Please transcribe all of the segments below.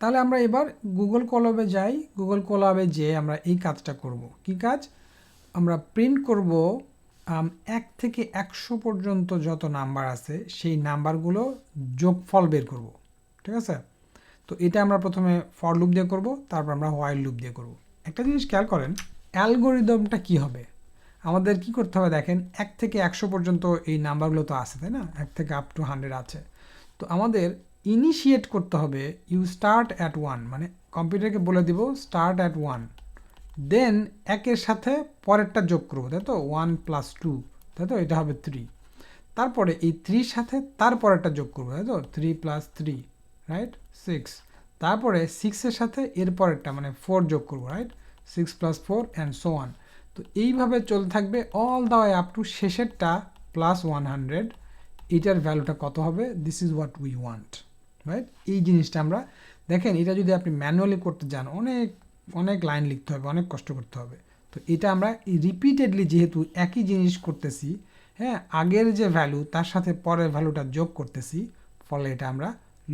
তাহলে আমরা এবার গুগল কোলাবে যাই। গুগল কোলাবে যেয়ে আমরা এই কাজটা করব। কি কাজ? আমরা প্রিন্ট করব 1 থেকে 100 পর্যন্ত যত নাম্বার আছে সেই নাম্বারগুলো যোগফল বের করব। ঠিক আছে? তো এটা আমরা প্রথমে ফর লুপ দিয়ে করব, তারপর আমরা হোয়াইল লুপ দিয়ে করব। একটা জিনিস খেয়াল করেন, অ্যালগোরিদমটা কি হবে? আমাদের কি করতে হবে দেখেন, 1 থেকে 100 পর্যন্ত এই নাম্বারগুলো তো আছে, তাই না? 1 থেকে আপ টু 100 আছে। তো আমাদের ইনিশিয়েট করতে হবে ইউ স্টার্ট অ্যাট 1, মানে কম্পিউটারকে বলে দিব স্টার্ট অ্যাট 1, দেন একের সাথে পরেরটা যোগ করবো, তাই তো? 1 + 2, তাই তো? এটা হবে 3। তারপরে এই 3 সাথে তারপরেরটা যোগ করবো, তাই তো? 3 + 3, রাইট? 6। তারপরে 6-এর সাথে এর পরেরটা মানে 4 যোগ করবো, রাইট? 6 + 4 and so on. তো এইভাবে চলতে থাকবে all the way up to শেষেরটা +100। এটার ভ্যালুটা কত হবে? This is what we want, right? এই জিনিসটা আমরা দেখেন, এটা যদি আপনি ম্যানুয়ালি করতে যান অনেক অনেক লাইন লিখতে হবে, অনেক কষ্ট করতে হবে। তো এটা আমরা রিপিটেডলি যেহেতু একই জিনিস করতেছি, হ্যাঁ, আগের যে ভ্যালু তার সাথে পরের ভ্যালুটা যোগ করতেছি, ফলে এটা আমরা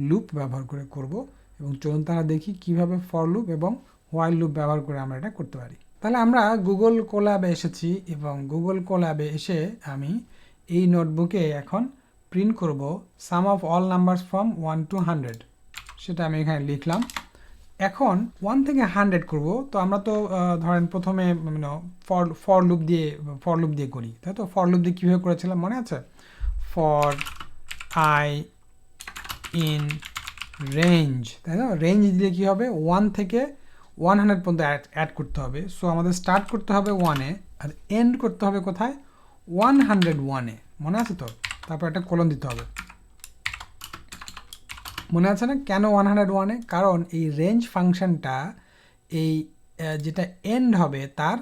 লুপ ব্যবহার করে করব। এবং চলুন তারা দেখি কিভাবে ফর লুপ এবং হোয়াইল লুপ ব্যবহার করে আমরা এটা করতে পারি। তাহলে আমরা গুগল কোল্যাবে এসেছি এবং গুগল কোল্যাবে এসে আমি এই নোটবুকে এখন প্রিন্ট করব sum of all numbers from 1 to 100। সেটা আমি এখানে লিখলাম। এখন 1 থেকে 100 করব। তো আমরা তো ধরেন প্রথমে ফর লুপ দিয়ে করি, তাই তো? ফর লুপ দিয়ে কীভাবে করেছিলাম মনে আছে? ফর আই ইন রেঞ্জ, তাই না? রেঞ্জ দিলে কী হবে? 1 থেকে 100 পর্যন্ত অ্যাড করতে হবে। সো আমাদের স্টার্ট করতে হবে 1-এ আর এন্ড করতে হবে কোথায়? 101-এ। মনে আছে তো? তারপর একটা কোলন দিতে হবে। মনে আছে না কেন 101-এ? কারণ এই রেঞ্জ ফাংশনটা এই যেটা এন্ড হবে তার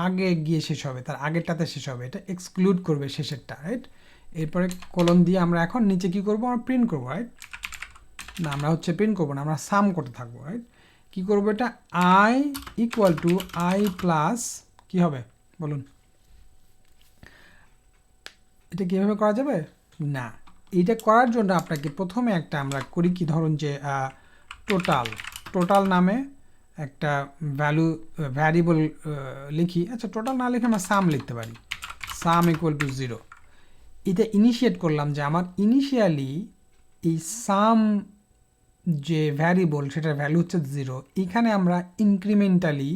আগে গিয়ে শেষ হবে, তার আগেরটাতে শেষ হবে, এটা এক্সক্লুড করবে শেষেরটা, রাইট? এরপরে কোলন দিয়ে আমরা এখন নিচে কি করব? আমরা প্রিন্ট করবো, রাইট? না, আমরা হচ্ছে প্রিন্ট করবো না, আমরা সাম করতে থাকবো, রাইট? কী করবো এটা? I equal to I plus কী হবে বলুন? এটা কীভাবে করা যাবে? না, এইটা করার জন্য আপনাকে প্রথমে একটা আমরা করি কি, ধরুন যে টোটাল নামে একটা ভ্যারিয়েবল লিখি। আচ্ছা, টোটাল না লিখে আমরা সাম লিখতে পারি। সাম ইকুয়াল টু 0। এটা ইনিশিয়েট করলাম যে আমার ইনিশিয়ালি এই সাম যে ভ্যারিয়েবল সেটার ভ্যালু হচ্ছে 0। এখানে আমরা ইনক্রিমেন্টালি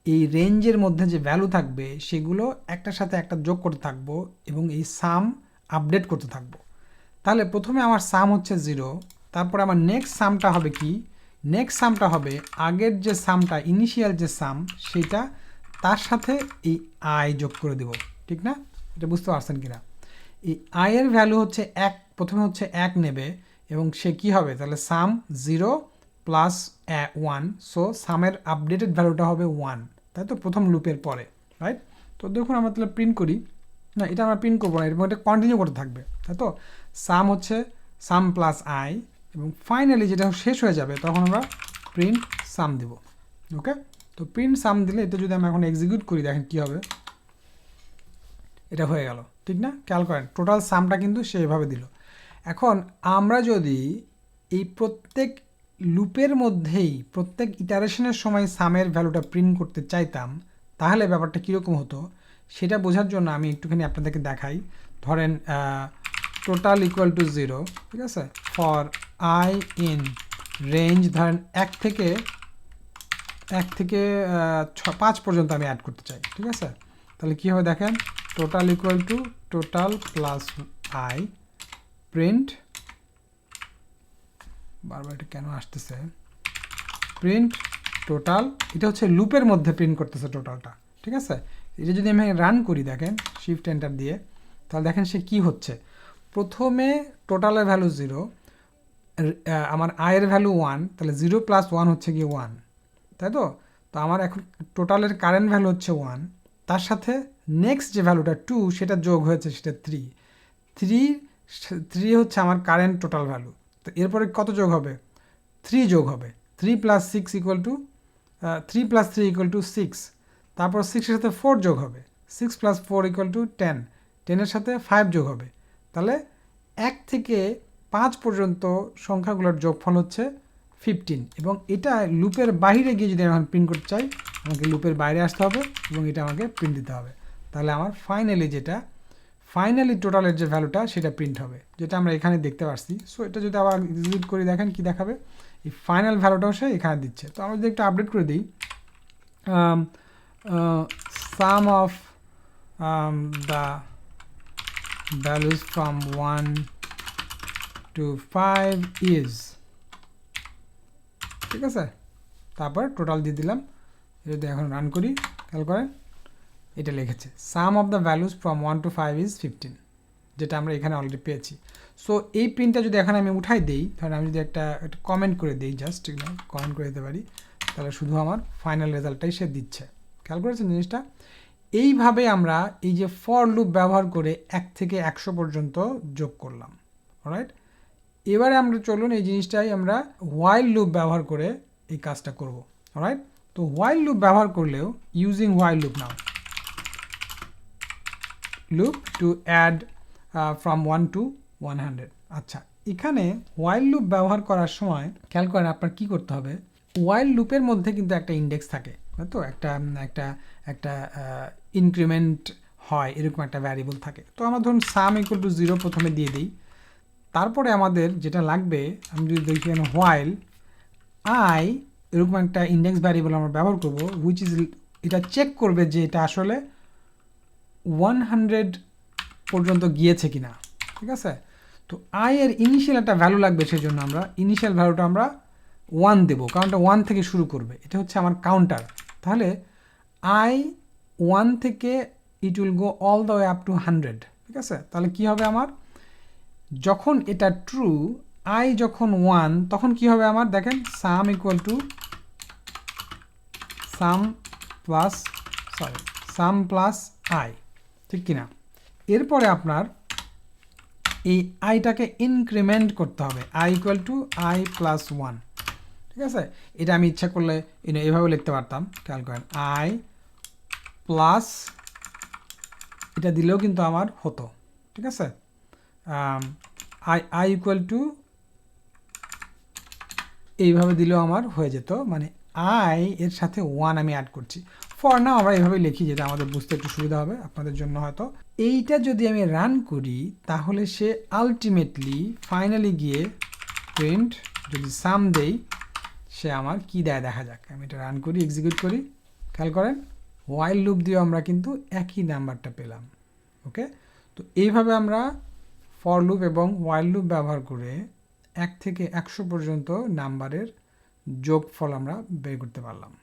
এই রেঞ্জের মধ্যে যে ভ্যালু থাকবে সেগুলো একটার সাথে একটা যোগ করতে থাকবো এবং এই সাম আপডেট করতে থাকবো। তাহলে প্রথমে আমার সাম হচ্ছে 0, তারপরে আমার নেক্সট সামটা হবে কি? নেক্সট সামটা হবে আগের যে সামটা, ইনিশিয়াল যে সাম, সেটা তার সাথে এই আই যোগ করে দেব, ঠিক না? এটা বুঝতে পারছেন কিনা? এই আয়ের ভ্যালু হচ্ছে 1, প্রথমে হচ্ছে 1 নেবে এবং সে কি হবে? তাহলে সাম 0 প্লাস 1, সো সামের আপডেটেড ভ্যালুটা হবে 1, তাই তো? প্রথম লুপের পরে, রাইট? তো দেখুন আমরা তাহলে প্রিন্ট করি। না, এটা আমরা প্রিন্ট করবো না, এরকম এটা কন্টিনিউ করতে থাকবে, তাই তো? সাম হচ্ছে সাম প্লাস আই এবং ফাইনালি যেটা শেষ হয়ে যাবে তখন আমরা প্রিন্ট সাম দিব। ওকে, তো প্রিন্ট সাম দিলে এটা যদি আমি এখন এক্সিকিউট করি, দেখেন কী হবে? এটা হয়ে গেল, ঠিক না? খেয়াল করেন টোটাল সামটা কিন্তু সেইভাবে দিল। এখন আমরা যদি এই প্রত্যেক লুপের মধ্যেই প্রত্যেক ইটারেশনের সময় সামের ভ্যালুটা প্রিন্ট করতে চাইতাম, তাহলে ব্যাপারটা কীরকম হতো সেটা বোঝার জন্য আমি একটুখানি আপনাদেরকে দেখাই। ধরেন টোটাল ইকুয়াল টু 0, ঠিক আছে? ফর আই ইন রেঞ্জ ধরেন 1 থেকে 5 পর্যন্ত আমি অ্যাড করতে চাই, ঠিক আছে? তাহলে কী হবে দেখেন, total equal to total plus I print, বারবার এটা কেন আসতেছে, প্রিন্ট টোটাল। এটা হচ্ছে লুপের মধ্যে প্রিন্ট করতেছে টোটালটা, ঠিক আছে? এটা যদি আমি রান করি, দেখেন শিফট এন্টার দিয়ে, তাহলে দেখেন সে কি হচ্ছে। প্রথমে টোটালের ভ্যালু 0, আমার আয়ের ভ্যালু 1, তাহলে 0 + 1 হচ্ছে গিয়ে 1, তাই তো? তো আমার এখন টোটালের কারেন্ট ভ্যালু হচ্ছে 1, তার সাথে নেক্সট যে ভ্যালুটা 2 সেটা যোগ হয়েছে, সেটা 3 হচ্ছে আমার কারেন্ট টোটাল ভ্যালু। তো এরপরে কত যোগ হবে? 3 যোগ হবে। 3 + 6 ইকুয়াল টু 3 + 3 ইকুয়াল টু 6। তারপর 6-এর সাথে 4 যোগ হবে, 6 + 4 ইকুয়াল টু 10, 10-এর সাথে 5 যোগ হবে। তাহলে 1 থেকে 5 পর্যন্ত সংখ্যাগুলোর যোগফল হচ্ছে 15 এবং এটা লুপের বাইরে গিয়ে যদি আমি এখন প্রিন্ট করতে চাই আমাকে লুপের বাইরে আসতে হবে এবং এটা আমাকে প্রিন্ট দিতে হবে, তাহলে আমার ফাইনালি টোটালের যে ভ্যালুটা সেটা প্রিন্ট হবে, যেটা আমরা এখানে দেখতে পাচ্ছি। সো এটা যদি আবার এক্সিকিউট করি দেখেন কি দেখাবে, এই ফাইনাল ভ্যালুটাও সে এখানে দিচ্ছে। তো আমরা যদি একটা আপডেট করে দিই sum of the values from 1 to 5 is, ঠিক আছে, তারপর টোটাল দিয়ে দিলাম। যদি এখন রান করি খেয়াল করেন এটা লিখেছে sum of the values from 1 to 5 is 15, যেটা আমরা এখানে অলরেডি পেয়েছি। সো এই প্রিন্টটা যদি এখানে আমি উঠাই দিই, তাহলে আমি যদি একটা কমেন্ট করে দিই, জাস্ট কমেন্ট করে দিতে পারি, তাহলে শুধু আমার ফাইনাল রেজাল্টটাই সে দিচ্ছে। খেয়াল করেছেন জিনিসটা? এইভাবে আমরা এই যে ফর লুপ ব্যবহার করে 1 থেকে 100 পর্যন্ত যোগ করলাম। অলরাইট, এবারে আমরা চলুন এই জিনিসটাই আমরা হোয়াইল লুপ ব্যবহার করে এই কাজটা করব। অলরাইট, তো হোয়াইল লুপ ব্যবহার করলেও using while loop now loop to add from 1 to 100। আচ্ছা, এখানে হোয়াইল লুপ ব্যবহার করার সময় খেয়াল করেন আপনার কি করতে হবে, হোয়াইল লুপের মধ্যে কিন্তু একটা ইন্ডেক্স থাকে, তো একটা একটা একটা ইনক্রিমেন্ট হয়, এরকম একটা ভ্যারিয়েবল থাকে। তো আমরা ধরুন সাম ইকুয়াল টু 0 প্রথমে দিয়ে দিই, তারপরে আমাদের যেটা লাগবে আমি যদি দেখি হোয়াইল আই, এরকম একটা ইন্ডেক্স ভ্যারিয়েবল আমরা ব্যবহার করব, হুইচ ইজ, এটা চেক করবে যে এটা আসলে 100 পর্যন্ত গিয়েছে কিনা। ঠিক আছে, তো আই এর ইনিশিয়াল একটা ভ্যালু লাগবে, সেই জন্য আমরা ইনিশিয়াল ভ্যালুটা আমরা 1 দেবো, কারণ এটা 1 থেকে শুরু করবে, এটা হচ্ছে আমার কাউন্টার। তাহলে আই 1 থেকে it will go all the way up two 100। ঠিক আছে, তাহলে কি হবে আমার, যখন এটা ট্রু, আই যখন 1, তখন কি হবে আমার, দেখেন সাম equal to some plus I, ঠিক কিনা। এরপরে আপনার এই আইটাকে ইনক্রিমেন্ট করতে হবে, I equal to I plus 1। ঠিক আছে, এটা আমি ইচ্ছা করলে এভাবে লিখতে পারতাম, খেয়াল করেন আই প্লাস, এটা দিলেও কিন্তু আমার হতো। ঠিক আছে, আই ইকুয়াল টু এইভাবে দিলেও আমার হয়ে যেত, মানে আই এর সাথে 1 আমি অ্যাড করছি। ফর নাও আমরা এইভাবে লিখি, যেটা আমাদের বুঝতে একটু সুবিধা হবে আপনাদের জন্য হয়তো। এইটা যদি আমি রান করি তাহলে সে আলটিমেটলি ফাইনালি গিয়ে প্রিন্ট, যদি সাম দেই সে আমার কি দেয় দেখা যাক। আমি এটা রান করি, এক্সিকিউট করি, খেয়াল করেন হোয়াইল লুপ দিয়ে আমরা কিন্তু একই নাম্বারটা পেলাম। ওকে, তো এইভাবে আমরা ফর লুপ এবং হোয়াইল লুপ ব্যবহার করে 1 থেকে 100 পর্যন্ত নাম্বারের যোগফল আমরা বের করতে পারলাম।